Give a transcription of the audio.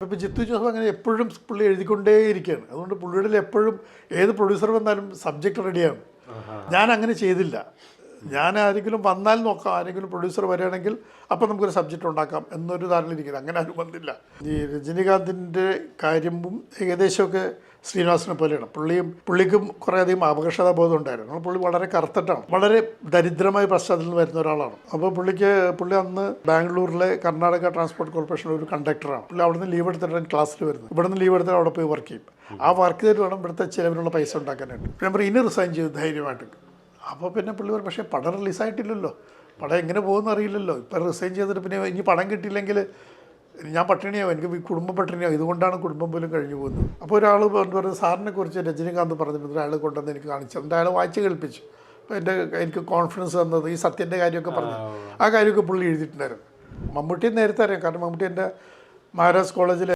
ഇപ്പോൾ ജിത്തു ജോസഫ് അങ്ങനെ എപ്പോഴും പുള്ളി എഴുതിക്കൊണ്ടേയിരിക്കുകയാണ്. അതുകൊണ്ട് പുള്ളിയുടെ എപ്പോഴും ഏത് പ്രൊഡ്യൂസർ വന്നാലും സബ്ജക്റ്റ് റെഡിയാണ്. ഞാൻ അങ്ങനെ ചെയ്തില്ല. ഞാൻ ആരെങ്കിലും വന്നാൽ നോക്കാം, ആരെങ്കിലും പ്രൊഡ്യൂസർ വരികയാണെങ്കിൽ അപ്പം നമുക്കൊരു സബ്ജക്റ്റ് ഉണ്ടാക്കാം എന്നൊരു ധാരണയിലിരിക്കുന്നത്. അങ്ങനെ ആരും വന്നില്ല. ഈ രജനീകാന്തിൻ്റെ കാര്യവും ഏകദേശമൊക്കെ ശ്രീനിവാസനെ പോലെയാണ്. പുള്ളിക്കും കുറേയധികം അപകർഷതാബോധം ഉണ്ടായിരുന്നു. പുള്ളി വളരെ കറുത്തിട്ടാണ്, വളരെ ദരിദ്രമായ പശ്ചാത്തലത്തിൽ വരുന്ന ഒരാളാണ്. അപ്പോൾ പുള്ളി അന്ന് ബാംഗ്ലൂരിലെ കർണാടക ട്രാൻസ്പോർട്ട് കോർപ്പറേഷനിൽ ഒരു കണ്ടക്ടറാണ്. പുള്ളി അവിടെ നിന്ന് ലീവ് എടുത്തിട്ടാണ് ക്ലാസ്സിൽ വരുന്നത്. ഇവിടെ നിന്ന് ലീവ് എടുത്തിട്ട് അവിടെ പോയി വർക്ക് ചെയ്യും. ആ വർക്ക് ചെയ്തിട്ട് വേണം ഇവിടുത്തെ ചിലവിനുള്ള പൈസ ഉണ്ടാക്കാനായിട്ട്. ഞാൻ പറയും ഇനി റിസൈൻ ചെയ്തു ധൈര്യമായിട്ട്. അപ്പോൾ പിന്നെ പുള്ളി പറയും പക്ഷേ പടം റിലീസായിട്ടില്ലല്ലോ, പടം എങ്ങനെ പോകുമെന്ന് അറിയില്ലല്ലോ, ഇപ്പം റിസൈൻ ചെയ്തിട്ട് പിന്നെ ഇനി പടം കിട്ടിയില്ലെങ്കിൽ ഞാൻ പട്ടിണിയാവും, എനിക്ക് കുടുംബം പട്ടിണിയാവും, ഇതുകൊണ്ടാണ് കുടുംബം പോലും കഴിഞ്ഞു പോകുന്നത്. അപ്പോൾ ഒരാൾ പറഞ്ഞു സാറിനെ കുറിച്ച് രജനീകാന്ത് പറഞ്ഞിരുന്നത് അയാൾ കൊണ്ടുവന്ന് എനിക്ക് കാണിച്ചു, എന്നിട്ട് അയാൾ വായിച്ച് കേൾപ്പിച്ചു. അപ്പോൾ എനിക്ക് കോൺഫിഡൻസ് തന്നത് ഈ സത്യൻ്റെ കാര്യമൊക്കെ പറഞ്ഞു, ആ കാര്യമൊക്കെ പുള്ളി എഴുതിയിട്ടുണ്ടായിരുന്നു. മമ്മൂട്ടിയെ നേരത്തെ അറിയാം, കാരണം മമ്മൂട്ടി എൻ്റെ മഹാരാജ് കോളേജിൽ